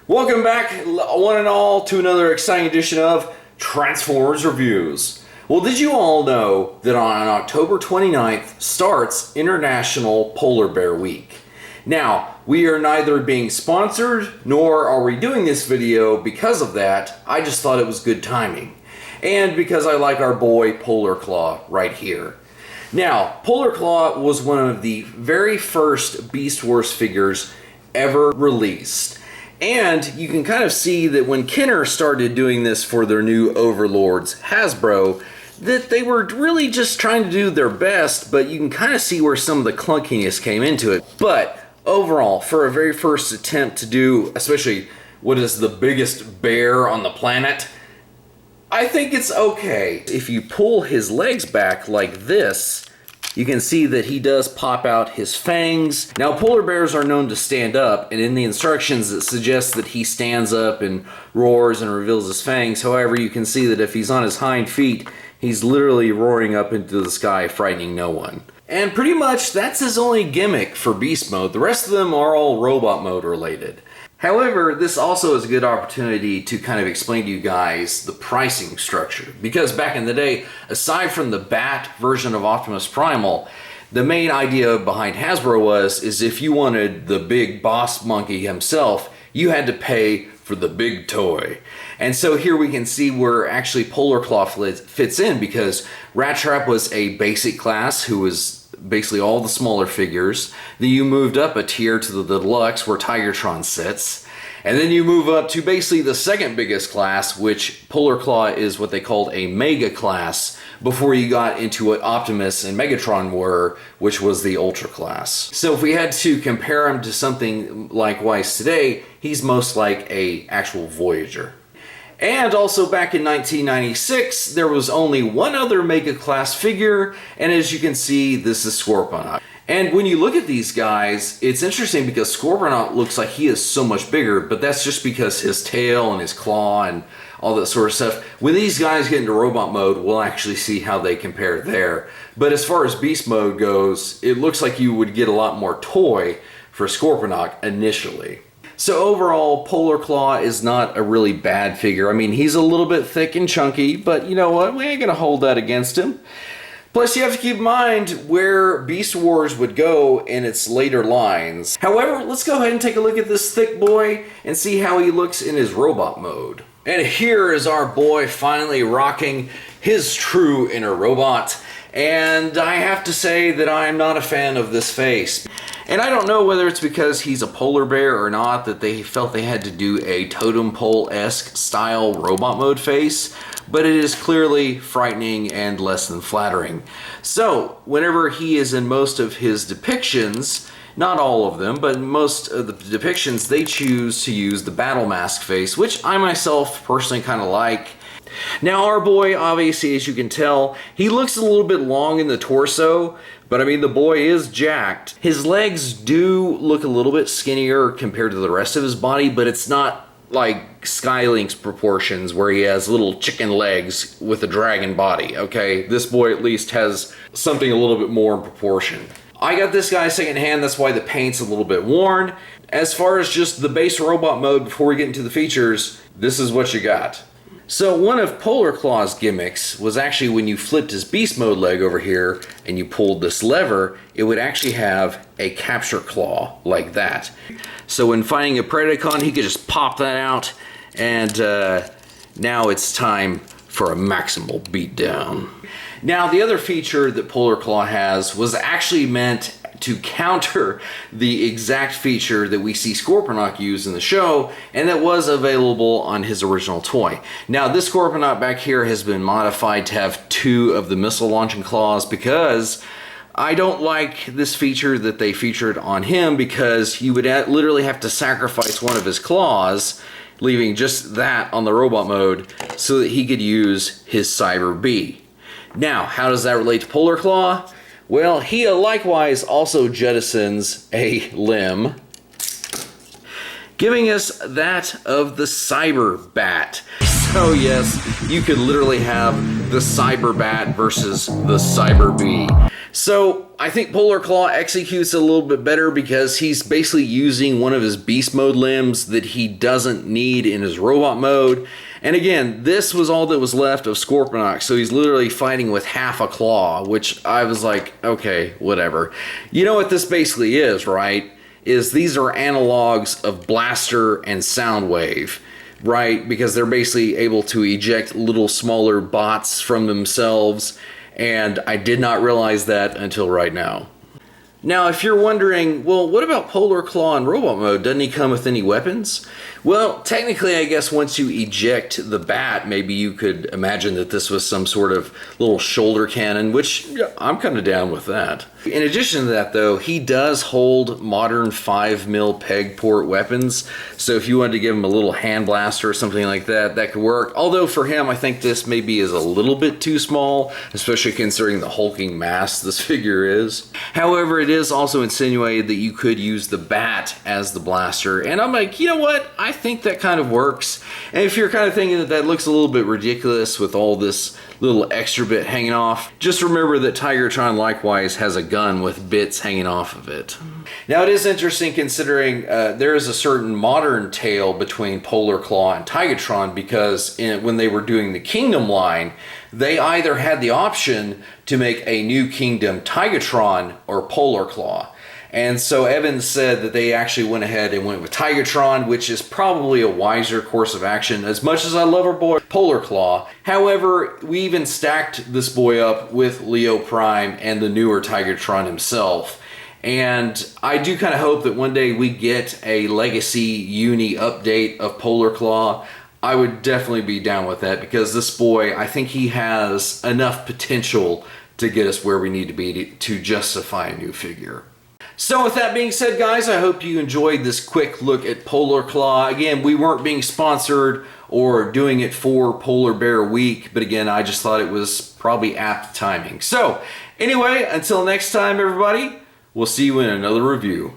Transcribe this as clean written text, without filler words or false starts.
Welcome back, one and all, to another exciting edition of Transformers Reviews. Well, did you all know that on October 29th starts International Polar Bear Week? Now, we are neither being sponsored, nor are we doing this video because of that. I just thought it was good timing. And because I like our boy Polar Claw right here. Now, Polar Claw was one of the very first Beast Wars figures ever released. And you can kind of see that when Kenner started doing this for their new overlords, Hasbro, that they were really just trying to do their best, but you can kind of see where some of the clunkiness came into it. But overall, for a very first attempt to do, especially what is the biggest bear on the planet, I think it's okay. If you pull his legs back like this, you can see that he does pop out his fangs. Now, polar bears are known to stand up, and in the instructions it suggests that he stands up and roars and reveals his fangs. However, you can see that if he's on his hind feet, he's literally roaring up into the sky, frightening no one. And pretty much that's his only gimmick for beast mode. The rest of them are all robot mode related. However, this also is a good opportunity to kind of explain to you guys the pricing structure. Because back in the day, aside from the Bat version of Optimus Primal, the main idea behind Hasbro is if you wanted the big boss monkey himself, you had to pay for the big toy. And so here we can see where actually Polar Claw fits in, because Rat Trap was a basic class who was basically all the smaller figures. Then you moved up a tier to the deluxe where Tigertron sits. And then you move up to basically the second biggest class, which Polar Claw is what they called a mega class before you got into what Optimus and Megatron were, which was the Ultra class. So if we had to compare him to something likewise today, he's most like a actual Voyager. And also back in 1996, there was only one other Mega Class figure, and as you can see, this is Scorponok. And when you look at these guys, it's interesting because Scorponok looks like he is so much bigger, but that's just because his tail and his claw and all that sort of stuff. When these guys get into robot mode, we'll actually see how they compare there. But as far as beast mode goes, it looks like you would get a lot more toy for Scorponok initially. So overall, Polar Claw is not a really bad figure. I mean, he's a little bit thick and chunky, but you know what? We ain't gonna hold that against him. Plus, you have to keep in mind where Beast Wars would go in its later lines. However, let's go ahead and take a look at this thick boy and see how he looks in his robot mode. And here is our boy finally rocking his true inner robot. And I have to say that I am not a fan of this face. And I don't know whether it's because he's a polar bear or not that they felt they had to do a totem pole-esque style robot mode face, but it is clearly frightening and less than flattering. So whenever he is in most of his depictions, not all of them, but most of the depictions, they choose to use the battle mask face, which I myself personally kind of like. Now our boy, obviously, as you can tell, he looks a little bit long in the torso, but I mean, the boy is jacked. His legs do look a little bit skinnier compared to the rest of his body, but it's not like Skylink's proportions where he has little chicken legs with a dragon body, okay? This boy at least has something a little bit more in proportion. I got this guy secondhand, that's why the paint's a little bit worn. As far as just the base robot mode before we get into the features, this is what you got. So one of Polar Claw's gimmicks was actually when you flipped his beast mode leg over here and you pulled this lever, it would actually have a capture claw like that. So when fighting a Predacon, he could just pop that out, and now it's time for a maximal beatdown. Now the other feature that Polar Claw has was actually meant to counter the exact feature that we see Scorponok use in the show, and that was available on his original toy. Now this Scorponok back here has been modified to have two of the missile launching claws, because I don't like this feature that they featured on him, because you would literally have to sacrifice one of his claws, leaving just that on the robot mode so that he could use his Cyber Bee. Now, how does that relate to Polar Claw? Well, he likewise also jettisons a limb, giving us that of the Cyber Bat. So yes, you could literally have the Cyber Bat versus the Cyber Bee. So I think Polar Claw executes a little bit better because he's basically using one of his beast mode limbs that he doesn't need in his robot mode. And again, this was all that was left of Scorponok, so he's literally fighting with half a claw, which I was like, okay, whatever. You know what this basically is, right? These are analogs of Blaster and Soundwave, right? Because they're basically able to eject little smaller bots from themselves, and I did not realize that until right now. Now, if you're wondering, well, what about Polar Claw in robot mode? Doesn't he come with any weapons? Well, technically, I guess once you eject the bat, maybe you could imagine that this was some sort of little shoulder cannon, which I'm kind of down with that. In addition to that, though, he does hold modern 5mm peg port weapons, so if you wanted to give him a little hand blaster or something like that, that could work. Although for him, I think this maybe is a little bit too small, especially considering the hulking mass this figure is. However, it is also insinuated that you could use the bat as the blaster, and I'm like, you know what? I think that kind of works. And if you're kind of thinking that that looks a little bit ridiculous with all this little extra bit hanging off, just remember that Tigertron likewise has a gun with bits hanging off of it. Now it is interesting considering there is a certain modern tale between Polar Claw and Tigertron, because when they were doing the Kingdom line, they either had the option to make a new Kingdom Tigertron or Polar Claw. And so Evans said that they actually went ahead and went with Tigertron, which is probably a wiser course of action, as much as I love our boy Polar Claw. However, we even stacked this boy up with Leo Prime and the newer Tigertron himself. And I do kind of hope that one day we get a Legacy Uni update of Polar Claw. I would definitely be down with that, because this boy, I think he has enough potential to get us where we need to be to justify a new figure. So with that being said, guys, I hope you enjoyed this quick look at Polar Claw. Again, we weren't being sponsored or doing it for Polar Bear Week, but again, I just thought it was probably apt timing. So anyway, until next time, everybody, we'll see you in another review.